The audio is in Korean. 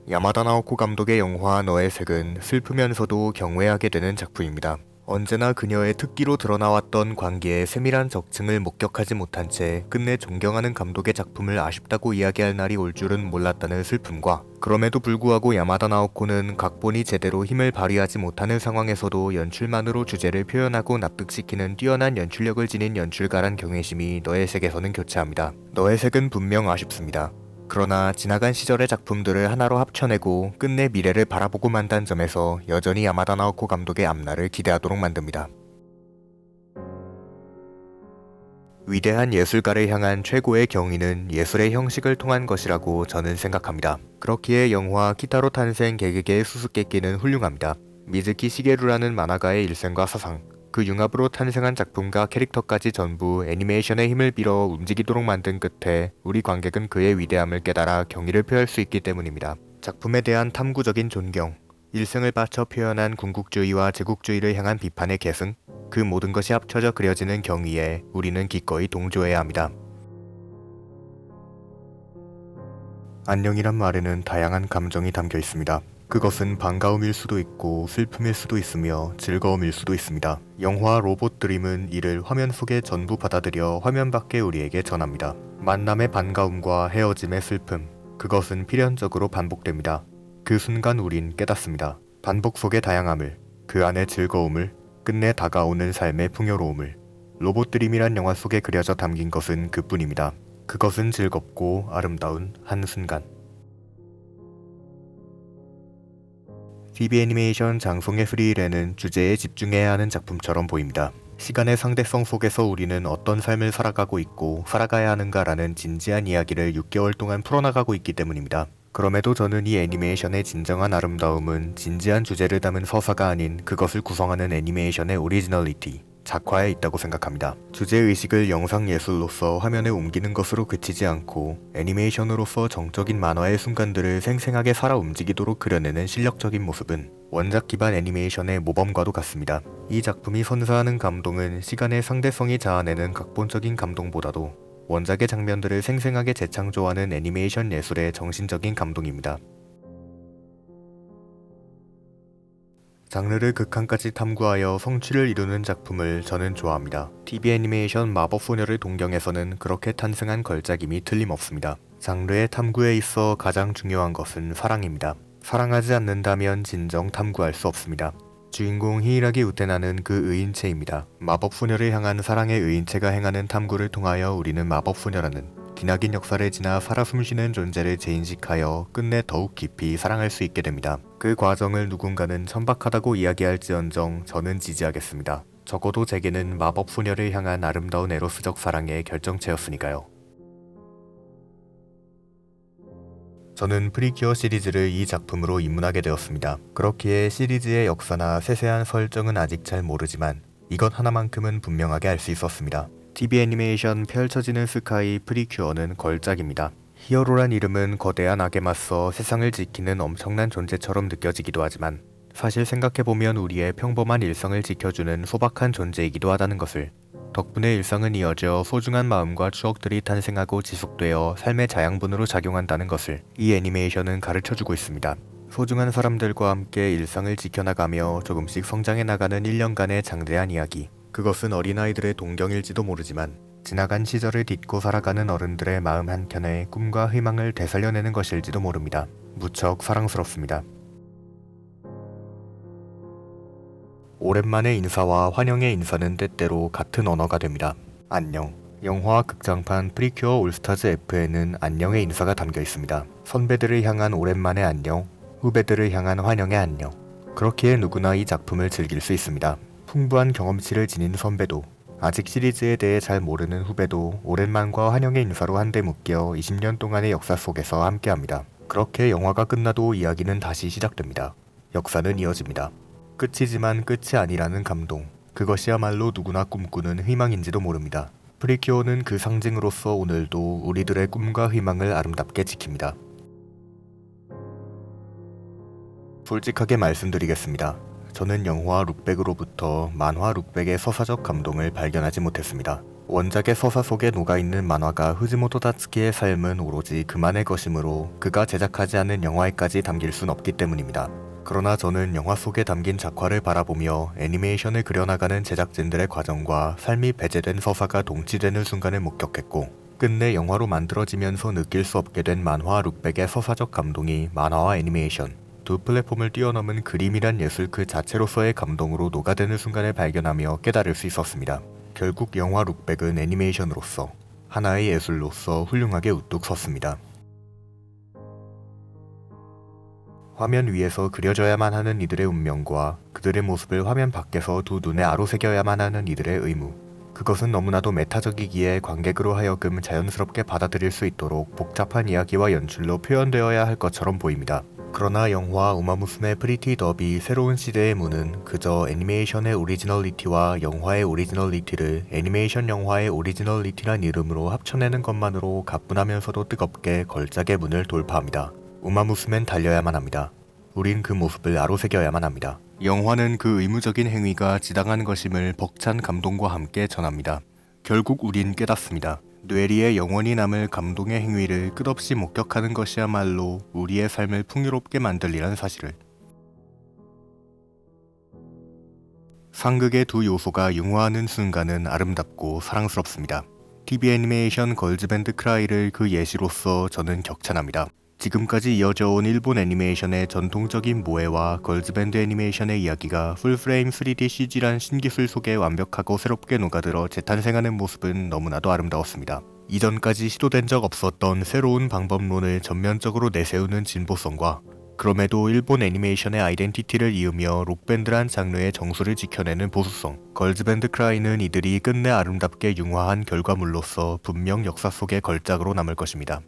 야마다 나오코 감독의 영화 너의 색은 슬프면서도 경외하게 되는 작품입니다. 언제나 그녀의 특기로 드러나왔던 관계의 세밀한 적층을 목격하지 못한 채 끝내 존경하는 감독의 작품을 아쉽다고 이야기할 날이 올 줄은 몰랐다는 슬픔과, 그럼에도 불구하고 야마다 나오코는 각본이 제대로 힘을 발휘하지 못하는 상황에서도 연출만으로 주제를 표현하고 납득시키는 뛰어난 연출력을 지닌 연출가란 경외심이 너의 색에서는 교차합니다. 너의 색은 분명 아쉽습니다. 그러나 지나간 시절의 작품들을 하나로 합쳐내고 끝내 미래를 바라보고 만단 점에서 여전히 야마다 나오코 감독의 앞날을 기대하도록 만듭니다. 위대한 예술가를 향한 최고의 경의는 예술의 형식을 통한 것이라고 저는 생각합니다. 그렇기에 영화 키타로 탄생 개개개의 수수께끼는 훌륭합니다. 미즈키 시게루라는 만화가의 일생과 사상, 그 융합으로 탄생한 작품과 캐릭터까지 전부 애니메이션의 힘을 빌어 움직이도록 만든 끝에 우리 관객은 그의 위대함을 깨달아 경의를 표할 수 있기 때문입니다. 작품에 대한 탐구적인 존경, 일생을 바쳐 표현한 군국주의와 제국주의를 향한 비판의 계승, 그 모든 것이 합쳐져 그려지는 경의에 우리는 기꺼이 동조해야 합니다. 안녕이란 말에는 다양한 감정이 담겨 있습니다. 그것은 반가움일 수도 있고 슬픔일 수도 있으며 즐거움일 수도 있습니다. 영화 로봇 드림은 이를 화면 속에 전부 받아들여 화면 밖에 우리에게 전합니다. 만남의 반가움과 헤어짐의 슬픔, 그것은 필연적으로 반복됩니다. 그 순간 우린 깨닫습니다. 반복 속의 다양함을, 그 안의 즐거움을, 끝내 다가오는 삶의 풍요로움을. 로봇 드림이란 영화 속에 그려져 담긴 것은 그뿐입니다. 그것은 즐겁고 아름다운 한순간. TV 애니메이션 장송의 프리일에는 주제에 집중해야 하는 작품처럼 보입니다. 시간의 상대성 속에서 우리는 어떤 삶을 살아가고 있고 살아가야 하는가라는 진지한 이야기를 6개월 동안 풀어나가고 있기 때문입니다. 그럼에도 저는 이 애니메이션의 진정한 아름다움은 진지한 주제를 담은 서사가 아닌 그것을 구성하는 애니메이션의 오리지널리티, 작화에 있다고 생각합니다. 주제의식을 영상예술로서 화면에 옮기는 것으로 그치지 않고 애니메이션으로서 정적인 만화의 순간들을 생생하게 살아 움직이도록 그려내는 실력적인 모습은 원작 기반 애니메이션의 모범과도 같습니다. 이 작품이 선사하는 감동은 시간의 상대성이 자아내는 각본적인 감동보다도 원작의 장면들을 생생하게 재창조하는 애니메이션 예술의 정신적인 감동입니다. 장르를 극한까지 탐구하여 성취를 이루는 작품을 저는 좋아합니다. TV 애니메이션 마법소녀를 동경에서는 그렇게 탄생한 걸작임이 틀림없습니다. 장르의 탐구에 있어 가장 중요한 것은 사랑입니다. 사랑하지 않는다면 진정 탐구할 수 없습니다. 주인공 히이라기 우테나는 그 의인체입니다. 마법소녀를 향한 사랑의 의인체가 행하는 탐구를 통하여 우리는 마법소녀라는 기나긴 역사를 지나 살아 숨쉬는 존재를 재인식하여 끝내 더욱 깊이 사랑할 수 있게 됩니다. 그 과정을 누군가는 천박하다고 이야기할지언정 저는 지지하겠습니다. 적어도 제게는 마법소녀를 향한 아름다운 에로스적 사랑의 결정체였으니까요. 저는 프리큐어 시리즈를 이 작품으로 입문하게 되었습니다. 그렇기에 시리즈의 역사나 세세한 설정은 아직 잘 모르지만 이것 하나만큼은 분명하게 알 수 있었습니다. TV 애니메이션 펼쳐지는 스카이 프리큐어는 걸작입니다. 히어로란 이름은 거대한 악에 맞서 세상을 지키는 엄청난 존재처럼 느껴지기도 하지만 사실 생각해보면 우리의 평범한 일상을 지켜주는 소박한 존재이기도 하다는 것을, 덕분에 일상은 이어져 소중한 마음과 추억들이 탄생하고 지속되어 삶의 자양분으로 작용한다는 것을 이 애니메이션은 가르쳐주고 있습니다. 소중한 사람들과 함께 일상을 지켜나가며 조금씩 성장해 나가는 1년간의 장대한 이야기, 그것은 어린아이들의 동경일지도 모르지만 지나간 시절을 딛고 살아가는 어른들의 마음 한켠에 꿈과 희망을 되살려내는 것일지도 모릅니다. 무척 사랑스럽습니다. 오랜만의 인사와 환영의 인사는 때때로 같은 언어가 됩니다. 안녕. 영화와 극장판 프리큐어 올스타즈 F에는 안녕의 인사가 담겨 있습니다. 선배들을 향한 오랜만의 안녕, 후배들을 향한 환영의 안녕. 그렇기에 누구나 이 작품을 즐길 수 있습니다. 풍부한 경험치를 지닌 선배도, 아직 시리즈에 대해 잘 모르는 후배도 오랜만과 환영의 인사로 한데 묶여 20년 동안의 역사 속에서 함께합니다. 그렇게 영화가 끝나도 이야기는 다시 시작됩니다. 역사는 이어집니다. 끝이지만 끝이 아니라는 감동, 그것이야말로 누구나 꿈꾸는 희망인지도 모릅니다. 프리큐어는 그 상징으로서 오늘도 우리들의 꿈과 희망을 아름답게 지킵니다. 솔직하게 말씀드리겠습니다. 저는 영화 룩백으로부터 만화 룩백의 서사적 감동을 발견하지 못했습니다. 원작의 서사 속에 녹아있는 만화가 후지모토 다츠키의 삶은 오로지 그만의 것이므로 그가 제작하지 않은 영화에까지 담길 순 없기 때문입니다. 그러나 저는 영화 속에 담긴 작화를 바라보며 애니메이션을 그려나가는 제작진들의 과정과 삶이 배제된 서사가 동치되는 순간을 목격했고, 끝내 영화로 만들어지면서 느낄 수 없게 된 만화 룩백의 서사적 감동이 만화와 애니메이션, 두 플랫폼을 뛰어넘은 그림이란 예술 그 자체로서의 감동으로 녹아드는 순간을 발견하며 깨달을 수 있었습니다. 결국 영화 룩백은 애니메이션으로서, 하나의 예술로서 훌륭하게 우뚝 섰습니다. 화면 위에서 그려져야만 하는 이들의 운명과 그들의 모습을 화면 밖에서 두 눈에 아로새겨야만 하는 이들의 의무, 그것은 너무나도 메타적이기에 관객으로 하여금 자연스럽게 받아들일 수 있도록 복잡한 이야기와 연출로 표현되어야 할 것처럼 보입니다. 그러나 영화 우마무스메 프리티 더비 새로운 시대의 문은 그저 애니메이션의 오리지널리티와 영화의 오리지널리티를 애니메이션 영화의 오리지널리티란 이름으로 합쳐내는 것만으로 가뿐하면서도 뜨겁게 걸작의 문을 돌파합니다. 우마무스맨 달려야만 합니다. 우린 그 모습을 아로새겨야만 합니다. 영화는 그 의무적인 행위가 지당한 것임을 벅찬 감동과 함께 전합니다. 결국 우린 깨닫습니다. 뇌리에 영원히 남을 감동의 행위를 끝없이 목격하는 것이야말로 우리의 삶을 풍요롭게 만들리란 사실을. 상극의 두 요소가 융화하는 순간은 아름답고 사랑스럽습니다. TV 애니메이션 걸즈밴드 크라이를 그 예시로서 저는 격찬합니다. 지금까지 이어져온 일본 애니메이션의 전통적인 모해와 걸즈밴드 애니메이션의 이야기가 풀프레임 3D CG란 신기술 속에 완벽하고 새롭게 녹아들어 재탄생하는 모습은 너무나도 아름다웠습니다. 이전까지 시도된 적 없었던 새로운 방법론을 전면적으로 내세우는 진보성과, 그럼에도 일본 애니메이션의 아이덴티티를 이으며 록밴드란 장르의 정수를 지켜내는 보수성, 걸즈밴드 크라이는 이들이 끝내 아름답게 융화한 결과물로서 분명 역사 속의 걸작으로 남을 것입니다.